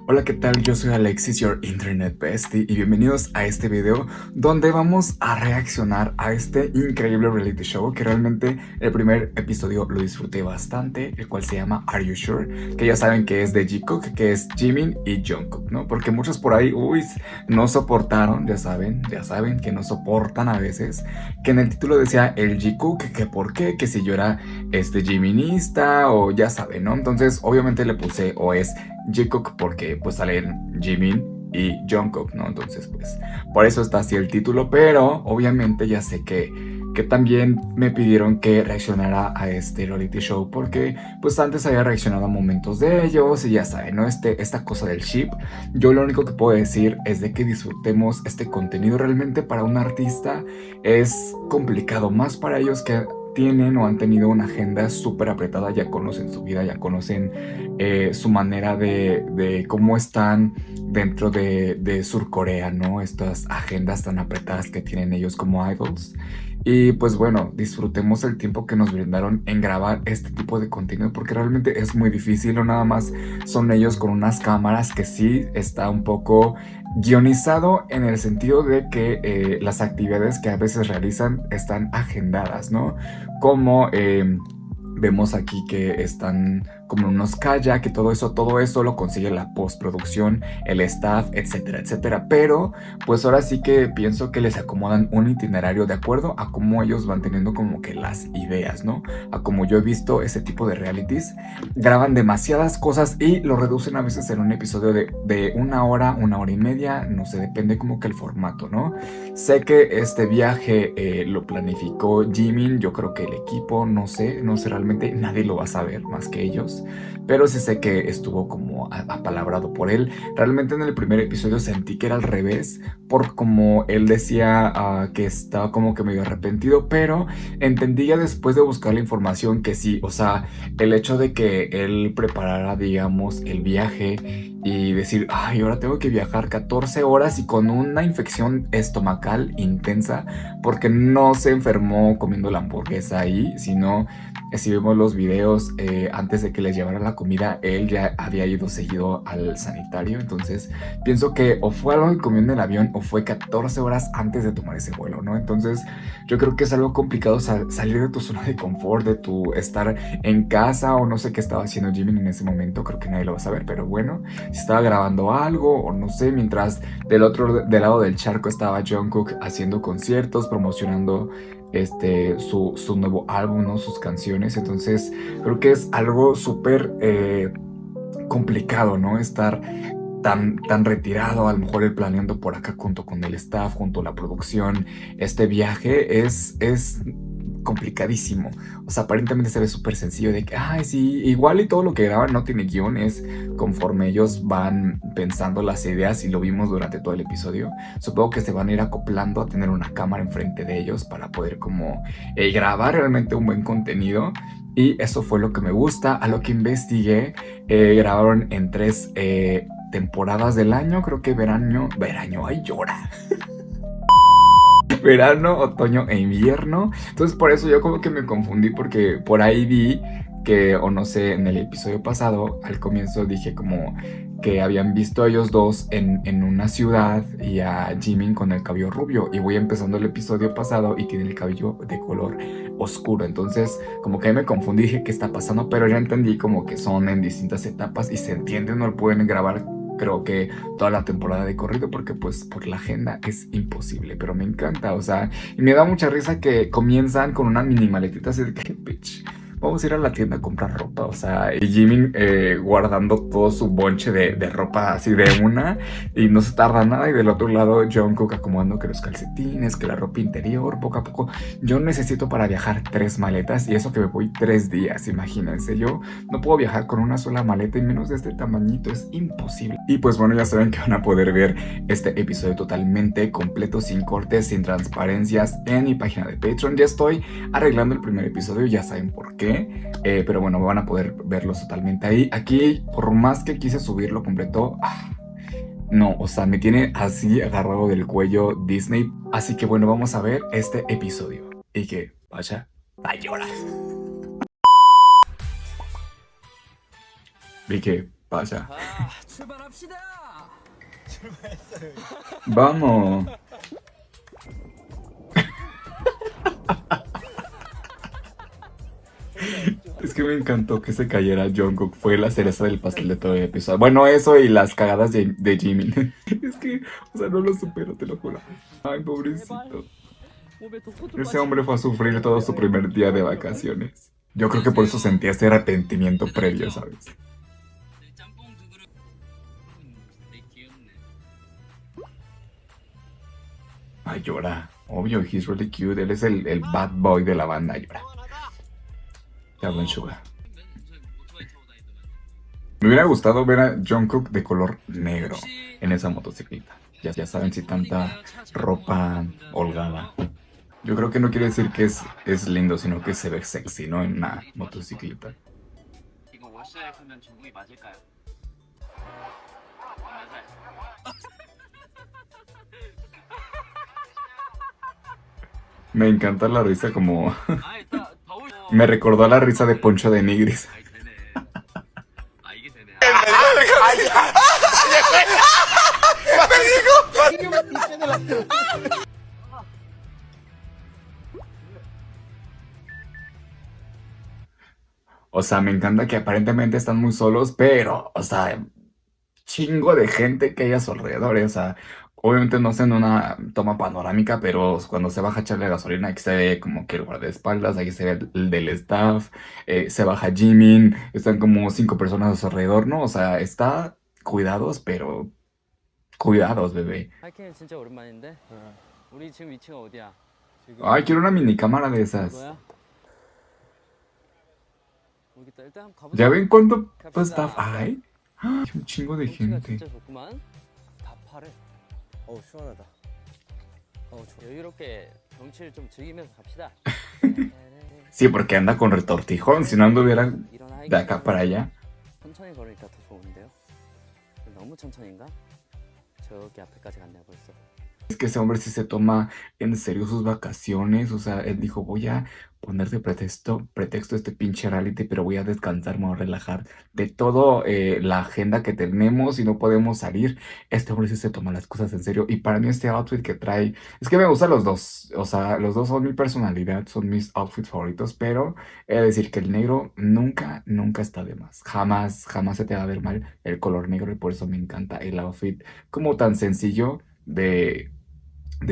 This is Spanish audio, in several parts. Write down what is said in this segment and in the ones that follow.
Hola, ¿qué tal? Yo soy Alexis, your internet bestie, y bienvenidos a este video donde vamos a reaccionar a este increíble reality show que realmente el primer episodio lo disfruté bastante, el cual se llama Are You Sure? Que ya saben que es de Jikook, que es Jimin y Jungkook, ¿no? Porque muchos por ahí, no soportaron, ya saben que no soportan a veces, que en el título decía el Jikook, que por qué, que si yo era Jiminista o ya saben, ¿no? Entonces obviamente le puse o es Jikook porque pues salen Jimin y Jungkook, ¿no? Entonces pues por eso está así el título, pero obviamente ya sé que también me pidieron que reaccionara a este reality show porque pues antes había reaccionado a momentos de ellos y ya saben, ¿no? Esta cosa del ship. Yo lo único que puedo decir es de que disfrutemos este contenido. Realmente para un artista es complicado, más para ellos que tienen o han tenido una agenda súper apretada, ya conocen su vida, ya conocen su manera de cómo están dentro de Surcorea, ¿no? Estas agendas tan apretadas que tienen ellos como idols. Y pues bueno, disfrutemos el tiempo que nos brindaron en grabar este tipo de contenido porque realmente es muy difícil, no nada más son ellos con unas cámaras que sí está un poco guionizado en el sentido de que las actividades que a veces realizan están agendadas, ¿no? Como vemos aquí que están como en unos kayak y todo eso lo consigue la postproducción, el staff, etcétera, etcétera. Pero pues ahora sí que pienso que les acomodan un itinerario de acuerdo a cómo ellos van teniendo como que las ideas, ¿no? A como yo he visto ese tipo de realities, graban demasiadas cosas y lo reducen a veces en un episodio de una hora y media, no sé, depende como que el formato, ¿no? Sé que este viaje lo planificó Jimin, yo creo que el equipo, no sé realmente, nadie lo va a saber más que ellos, pero sí sé que estuvo como apalabrado por él. Realmente en el primer episodio sentí que era al revés, por como él decía que estaba como que medio arrepentido, pero entendí ya después de buscar la información que sí, o sea, el hecho de que él preparara, digamos, el viaje y decir, ay, ahora tengo que viajar 14 horas y con una infección estomacal intensa, porque no se enfermó comiendo la hamburguesa ahí, sino si vemos los videos antes de que les llevaran la comida, él ya había ido seguido al sanitario. Entonces pienso que o fue algo que comió en el avión o fue 14 horas antes de tomar ese vuelo, ¿no? Entonces yo creo que es algo complicado salir de tu zona de confort, de tu estar en casa o no sé qué estaba haciendo Jimin en ese momento, creo que nadie lo va a saber, pero bueno, si estaba grabando algo o no sé, mientras del lado del charco estaba Jungkook haciendo conciertos, promocionando su nuevo álbum, ¿no? Sus canciones. Entonces creo que es algo súper complicado, ¿no? Estar tan retirado, a lo mejor él planeando por acá junto con el staff, junto a la producción. Este viaje es complicadísimo. O sea, aparentemente se ve súper sencillo de que, ay, sí, igual y todo lo que graban no tiene guión, es conforme ellos van pensando las ideas y lo vimos durante todo el episodio. Supongo que se van a ir acoplando a tener una cámara enfrente de ellos para poder como grabar realmente un buen contenido. Y eso fue lo que me gusta. A lo que investigué, grabaron en tres temporadas del año, creo que verano, ay llora, verano, otoño e invierno. Entonces por eso yo como que me confundí porque por ahí vi que, o no sé, en el episodio pasado, al comienzo dije como que habían visto a ellos dos en una ciudad y a Jimin con el cabello rubio. Y voy empezando el episodio pasado y tiene el cabello de color oscuro. Entonces como que ahí me confundí, dije qué está pasando, pero ya entendí como que son en distintas etapas y se entiende, no lo pueden grabar creo que toda la temporada de corrido porque pues por la agenda es imposible, pero me encanta, o sea, y me da mucha risa que comienzan con una mini maletita así de que, bitch, vamos a ir a la tienda a comprar ropa, o sea, y Jimin guardando todo su bonche de ropa así de una y no se tarda nada y del otro lado Jungkook acomodando que los calcetines, que la ropa interior, poco a poco. Yo necesito para viajar 3 maletas y eso que me voy 3 días, imagínense, yo no puedo viajar con una sola maleta y menos de este tamañito, es imposible. Y pues bueno, ya saben que van a poder ver este episodio totalmente completo, sin cortes, sin transparencias en mi página de Patreon. Ya estoy arreglando el primer episodio, ya saben por qué. Pero bueno, van a poder verlos totalmente ahí. Aquí, por más que quise subirlo completo, no, o sea, me tiene así agarrado del cuello Disney. Así que bueno, vamos a ver este episodio. Y que vaya llorar. Y que Pasa. Vamos. Es que me encantó que se cayera Jungkook. Fue la cereza del pastel de todo el episodio. Bueno, eso y las cagadas de Jimin. Es que, o sea, no lo supero, te lo juro. Ay, pobrecito. Ese hombre fue a sufrir todo su primer día de vacaciones. Yo creo que por eso sentía ese arrepentimiento previo, ¿sabes? Ay, llora. Obvio, he's really cute. Él es el bad boy de la banda, llora. Te hablo en Suga. Me hubiera gustado ver a Jungkook de color negro en esa motocicleta. Ya saben, si tanta ropa holgada. Yo creo que no quiere decir que es lindo, sino que se ve sexy, ¿no? En una motocicleta. Me encanta la risa como... Me recordó a la risa de Poncho de Nigris. O sea, me encanta que aparentemente están muy solos, pero, o sea, chingo de gente que hay a su alrededor, o sea, obviamente no sé en una toma panorámica, pero cuando se baja a echarle gasolina, aquí se ve como que el guardaespaldas, aquí se ve el del staff, se baja Jimin, están como 5 personas a su alrededor, ¿no? O sea, está cuidados, pero cuidados, bebé. 하이킹은 진짜 오랜만인데. 우리 지금 위치가 어디야? Ay, quiero una mini cámara de esas. 뭐야? 모르겠다. 일단 한번 가보자. ¿Ya ven cuánto staff hay? ¡Ay, un chingo de 경치가 gente! 진짜 좋구만. 다 파래. 시원하다. 좋아. 여유롭게 경치를 좀 즐기면서 갑시다. Sí, porque anda con retortijón, si no anduviera 이런 de 하이킹 acá para allá. 천천히 걸으니까 더 좋은데요? 너무 천천히인가? 저기 앞에까지 갔네 벌써. Es que ese hombre sí se toma en serio sus vacaciones, o sea, él dijo, voy a poner de pretexto este pinche reality, pero voy a descansar, me voy a relajar de todo la agenda que tenemos y no podemos salir. Este hombre sí se toma las cosas en serio y para mí este outfit que trae, es que me gustan los dos, o sea, los dos son mi personalidad, son mis outfits favoritos, pero he de decir que el negro nunca, nunca está de más, jamás, jamás se te va a ver mal el color negro y por eso me encanta el outfit como tan sencillo de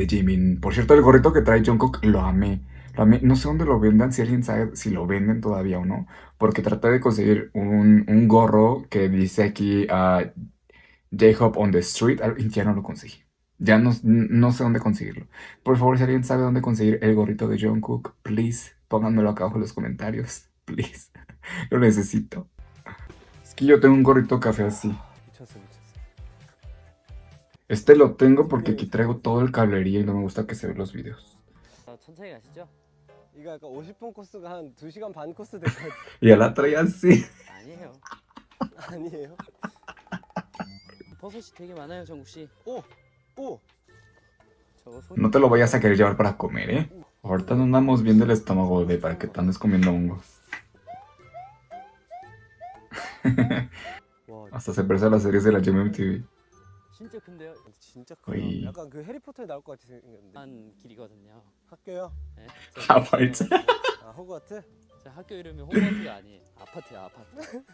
Jimin. Por cierto, el gorrito que trae Jungkook lo amé. Lo amé. No sé dónde lo vendan, si alguien sabe si lo venden todavía o no. Porque traté de conseguir un gorro que dice aquí J-Hope on the Street y ya no lo conseguí. Ya no sé dónde conseguirlo. Por favor, si alguien sabe dónde conseguir el gorrito de Jungkook, please, pónganmelo acá abajo en los comentarios. Please. Lo necesito. Es que yo tengo un gorrito café así. 미쳤어. Este lo tengo porque aquí traigo todo el cablería y no me gusta que se vean los videos. 천천히 가시죠. 이거 약간 50분 코스가 한 2시간 반 코스 될 것 같아. Y ya la traía así. 아니에요. 아니에요? 버섯이 되게 많아요, 정국 씨. 오! 저거 손. No te lo vayas a querer llevar para comer, ¿eh? Ahorita no andamos bien del estómago, bebé, para que te andes comiendo hongos. 와, Hasta se parece a las series de la GMMTV. 진짜 큰데요. 진짜 크다. 어이. 약간 그 해리포터에 나올 것 같이 생겼는데. 한 길이거든요. 학교요? 네. 하버드. 호그와트? 제 학교 이름이 호그와트가 아니에요. 아파트야, 아파트.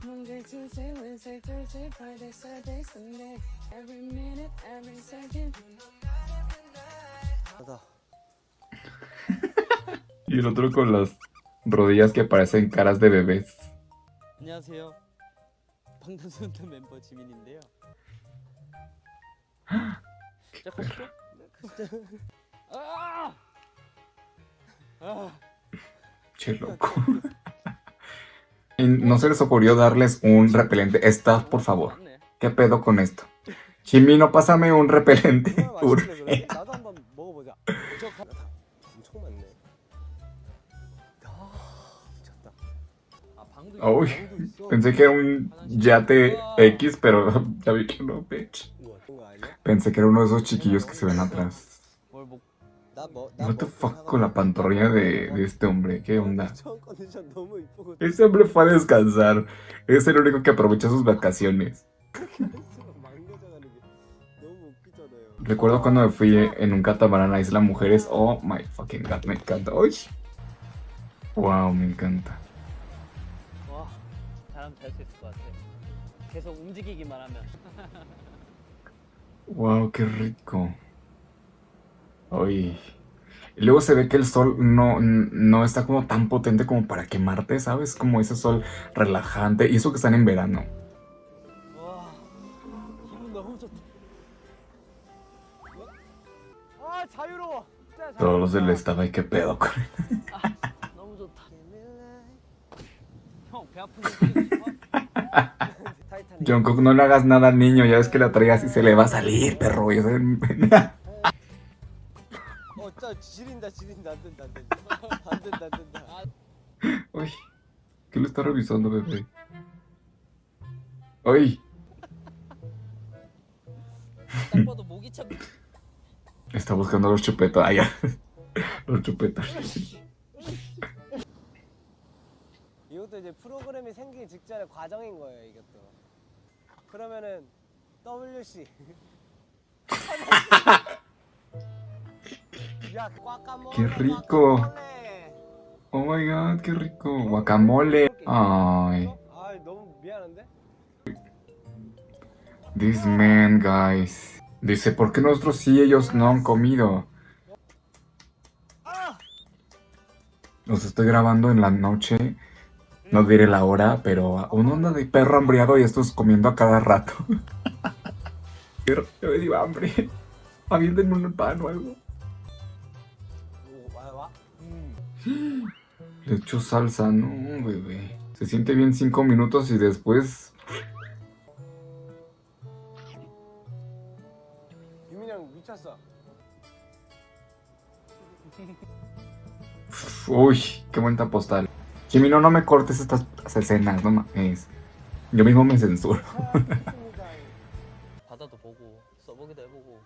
Monday, Tuesday, Wednesday, Thursday, Friday, Saturday, Sunday. Every minute, every second. 하다. Y el otro con las rodillas que parecen caras de bebés. 안녕하세요. 방탄소년단 멤버 지민인데요. 시작하시죠? 아! 아! Che loco. Y no se les ocurrió darles un repelente. Staff, por favor. 맞네. ¿Qué pedo con esto? Jimino, pásame un repelente. 얼마나 맛있길래 Urge. 그러지? 나도 한번 먹어보자. 엄청 많네. 미쳤다. 아, 방도 Uy, 방도 있어. pensé que era un yate X, pero ya vi que no, bitch. 우와, 그런 거 아니야? Pensé que era uno de esos chiquillos que se ven atrás. 뭘 먹... What the fuck con la pantorrilla de este hombre, ¿qué onda? 처음 컨디션 너무 이쁘고 Ese hombre fue a descansar. Es el único que aprovecha sus vacaciones. 갈수록 망가져가는 게 너무 웃기잖아요. Recuerdo cuando me fui en un catamarán a Isla Mujeres. Oh my fucking god, me encanta. ¡Uy! Wow, me encanta. 와, 잘하면 잘 수 있을 것 같아. 계속 움직이기만 하면. Wow, qué rico. Uy. Y luego se ve que el sol no está como tan potente como para quemarte, ¿sabes? Como ese sol relajante. Y eso que están en verano. 와, 기분 너무 좋다. 아, 자유로워. 진짜 Todos los del 자유롭다. estado, ¿y qué pedo con él? 너무 좋다. 형, 배 아픈데? 타이타닉. Jungkook, no le hagas nada al niño. Ya ves que la traía así, se le va a salir, perro. Y 진짜 지린다 안 된다 안 된다. Uy, ¿qué le está revisando, bebé? Uy, 딱 봐도 목이 참. está buscando los chupetos. Ah, ya. Los chupetos. 이것도 이제 프로그램이 생기기 직전의 과정인 거예요, 이것도. 그러면은 WC. 야, guacamole. Qué rico. guacamole. Oh my god, qué rico. Guacamole. Ay, 아, 너무 미안한데? this man, guys. Dice, ¿por qué nosotros sí, ellos no han comido? Los estoy grabando en la noche. No diré la hora, pero uno anda de perro hambriado y estos comiendo a cada rato. Yo me dio hambre. Aviéntenme un pan o algo. 와. Le echo salsa, no, bebé. Se siente bien 5 minutos y después... 유민이 형 미쳤어. Uy, qué bonita postal. Jimmy, no me cortes estas escenas, no mames. Yo mismo me censuro. 바다도 보고 써보기도 해보고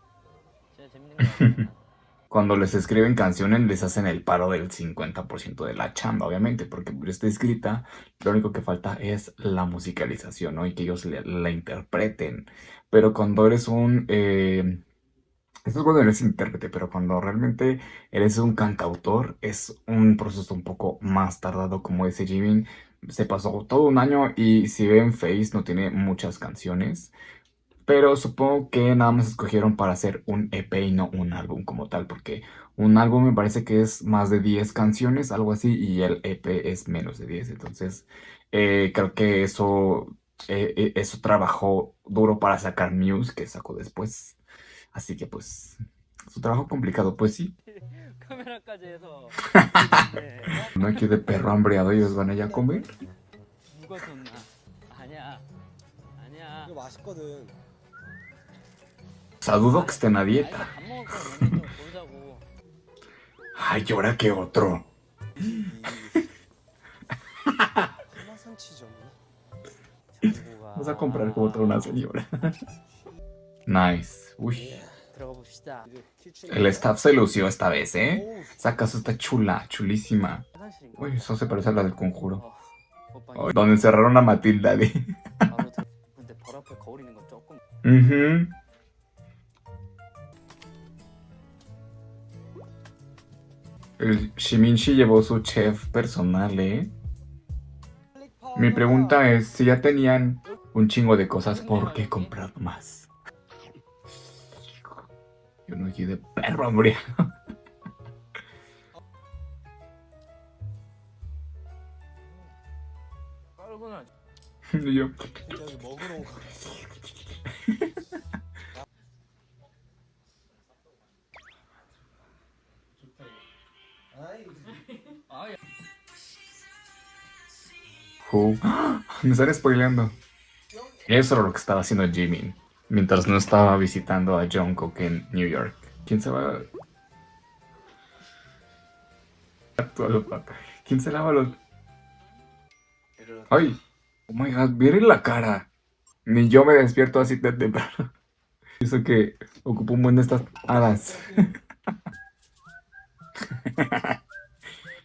진짜 재밌는 거 같아. Cuando les escriben canciones, les hacen el paro del 50% de la chamba, obviamente, porque está escrita, lo único que falta es la musicalización, ¿no? Y que ellos la interpreten. Pero cuando eres un... esto es cuando eres intérprete, pero cuando realmente eres un cantautor, es un proceso un poco más tardado, como ese Jimin. Se pasó todo un año y si ven Face no tiene muchas canciones. Pero supongo que nada más escogieron para hacer un EP y no un álbum como tal, porque un álbum me parece que es más de 10 canciones, algo así, y el EP es menos de 10. Entonces, creo que eso trabajó duro para sacar Muse, que sacó después. Así que pues, su trabajo complicado, pues sí. 카메라까지 해서. 네. No aquí de perro hambreado, ellos van allá a comer. 누가 줬나? 아니야. 아니야. 이거 맛있거든. O sea, dudo que estén a 아니, dieta. 밥 먹을 거야. 메뉴 좀 고르자고. Ay, ¿y ahora qué otro? 파마산 치즈 없나? Vamos a comprar como otra una señora. Nice. Uy, 들어가 봅시다. 이제 킬치. el staff se lució esta vez, ¿eh? Esa casa está chula, chulísima. 화장실인가? Uy, eso se parece a la del conjuro. 오빠 Ay, donde encerraron a Matilda, de. 바로 들. 근데 벌 앞에 거울 있는 건 조금. Ujú. El Shiminshi llevó su chef personal, ¿eh? Mi pregunta es, si ya tenían un chingo de cosas, ¿por qué comprar más? Yo no aquí de perro hambriado. Y yo, 진짜 여기 먹으러 온 거. me están spoileando. Eso era lo que estaba haciendo Jimin mientras no estaba visitando a Jungkook en New York. ¿Quién se va? ¿Quién se lava los? Ay, oh my god, miren la cara. Ni yo me despierto así tan temprano. Eso que ocupo un buen de estas hadas.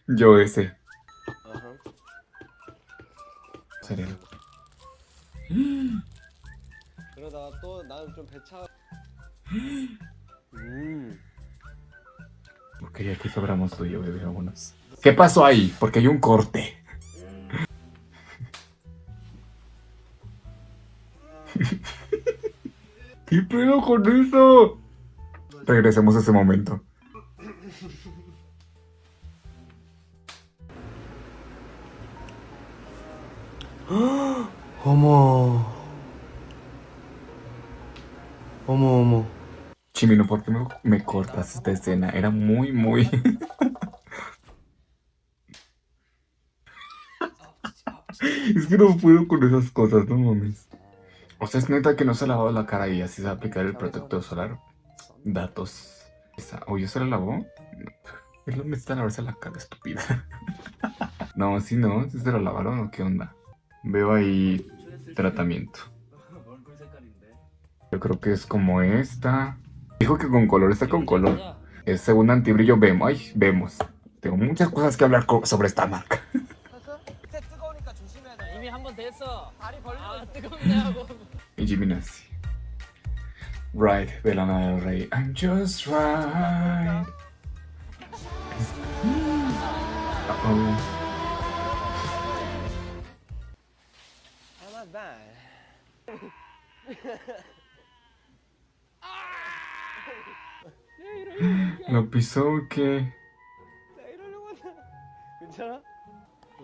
Yo ese. Ajá. cereal. 그러다가 또 나는 좀 배차. Ok, aquí sobramos tú y yo, bebé, vámonos. ¿Qué pasó ahí? Porque hay un corte. ¿Qué pedo con eso? Regresemos a ese momento. 어머. 어머. Chimino, ¿por qué me cortas esta escena? Era muy, muy... Es que no puedo con esas cosas, no mames. O sea, es neta que no se ha lavado la cara y así se va a aplicar el protector solar. Datos. Oye, ¿se la lavó? Es lo que necesita lavarse la cara, estúpida. No, sí, no. ¿Sí se la lavaron o qué onda? Veo ahí tratamiento. Yo creo que es como esta. Dijo que con color, está con color. Es según antibrillo, vemos. Ay, vemos. Tengo muchas cosas que hablar sobre esta marca. 이미 한 번 됐어. 다리 벌리고 뜨겁네 하고. Y Jimmy Nancy. Right, de Lana del Rey. I'm just right. Uh-oh. 하나 날. ¿Lo pisó o qué? 나 이러려고 한다. 괜찮아?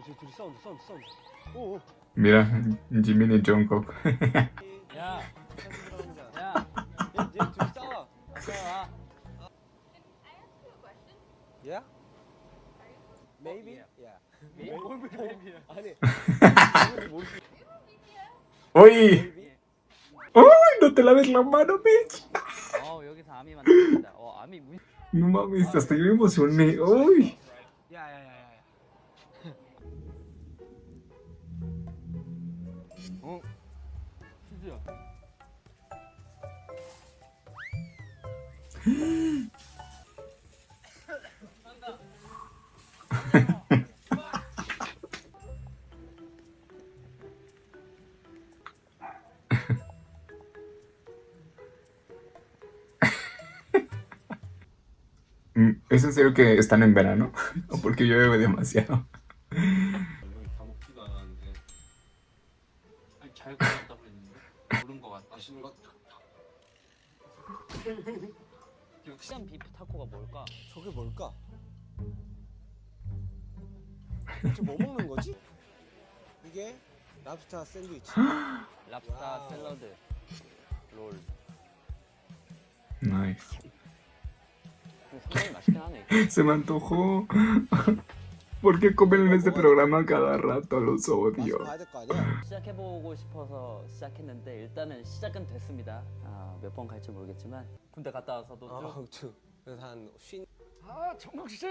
저 둘이 싸운다. 오. Mira, Jimmy y Jungkook. 야, 들어갑니다. 야, 얘 둘이 싸워. 자, Yeah? Maybe? Yeah. 아니. 모르겠어. ¡Uy! Maybe? ¡Uy! No te laves la mano, bitch. 여기서 아미 만났습니다. 아미 문. No mames, hasta yo me emocioné. ¡Uy! 야야야야. 수지야. ¿Es en serio que están en verano? ¿O porque llueve demasiado? 다 먹지도 않았는데 아니 잘 골랐다고 했는데 모른 것 같다 맛있는 것 같다 시간 비프 타코가 뭘까? 저게 뭘까? 대체 뭐 먹는 거지? 이게 랍스터 샌드위치. 랍스타 와우. 샐러드 롤. Nice. 상당히 맛있긴 하네. Se me antojó. ¿Por qué comen en este programa cada rato? Los 맛을 odio. 봐야 될 거 아니야? 시작해보고 싶어서 시작했는데 일단은 시작은 됐습니다. 몇 번 갈지 모르겠지만 군대 갔다 와서도 쭉. 그래서 한 쉰. 정국 씨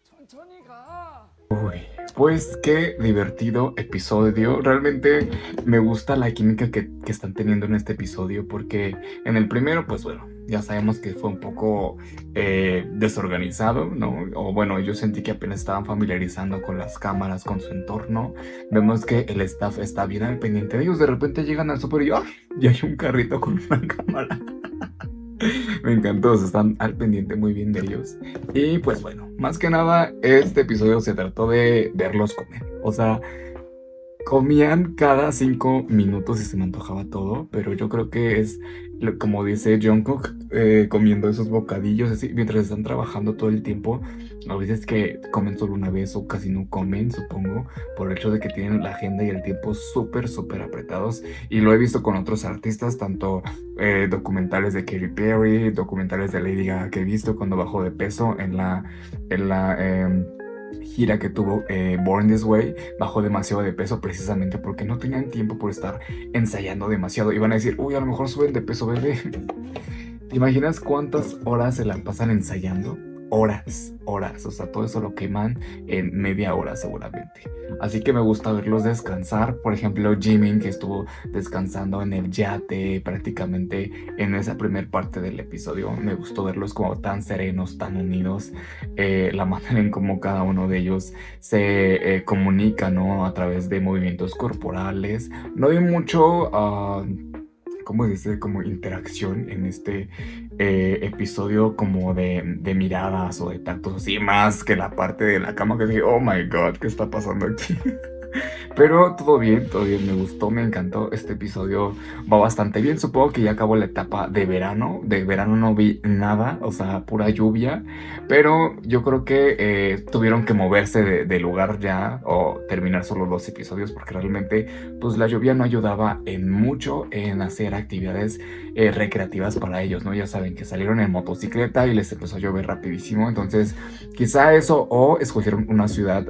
천천히 가. Uy, pues qué divertido episodio. Realmente me gusta la química que están teniendo en este episodio porque en el primero, pues bueno, ya sabemos que fue un poco desorganizado, ¿no? O bueno, yo sentí que apenas estaban familiarizando con las cámaras, con su entorno. Vemos que el staff está bien al pendiente de ellos. De repente llegan al súper y ¡ay! Ya hay un carrito con una cámara. Me encantó, se están al pendiente muy bien de ellos. Y pues bueno, más que nada, este episodio se trató de verlos comer. O sea, comían cada 5 minutos y se me antojaba todo, pero yo creo que es, como dice Jungkook, comiendo esos bocadillos así, mientras están trabajando todo el tiempo. A veces que comen solo una vez o casi no comen, supongo, por el hecho de que tienen la agenda y el tiempo súper, súper apretados. Y lo he visto con otros artistas, tanto documentales de Katy Perry, documentales de Lady Gaga que he visto cuando bajó de peso en la gira que tuvo Born This Way, bajó demasiado de peso precisamente porque no tenían tiempo por estar ensayando demasiado. Iban a decir, uy, a lo mejor suben de peso, bebé. ¿Te imaginas cuántas horas se la pasan ensayando? horas, o sea, todo eso lo queman en media hora seguramente. Así que me gusta verlos descansar. Por ejemplo, Jimin, que estuvo descansando en el yate prácticamente en esa primer parte del episodio. Me gustó verlos como tan serenos, tan unidos. La manera en cómo cada uno de ellos se comunica, ¿no? A través de movimientos corporales. No hay mucho... ¿cómo dice? Como interacción en este episodio como de miradas o de tactos, así más que la parte de la cama que dije, oh my god, ¿qué está pasando aquí? Pero todo bien, me gustó, me encantó. Este episodio va bastante bien. Supongo que ya acabó la etapa de verano. De verano no vi nada, o sea, pura lluvia. Pero yo creo que tuvieron que moverse de lugar ya o terminar solo 2 episodios porque realmente pues la lluvia no ayudaba en mucho en hacer actividades recreativas para ellos, ¿no? Ya saben que salieron en motocicleta y les empezó a llover rapidísimo. Entonces quizá eso o escogieron una ciudad...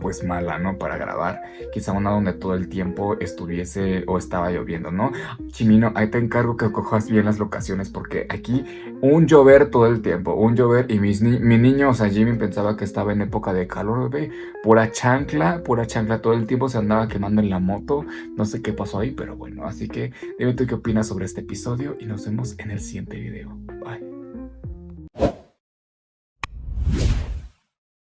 pues mala, ¿no? Para grabar, quizá una donde todo el tiempo estuviese o estaba lloviendo, ¿no? Chimino, ahí te encargo que cojas bien las locaciones porque aquí un llover todo el tiempo, un llover y mi niño, o sea, Jimmy pensaba que estaba en época de calor, bebé, pura chancla todo el tiempo se andaba quemando en la moto, no sé qué pasó ahí, pero bueno, así que dime tú qué opinas sobre este episodio y nos vemos en el siguiente video. Bye.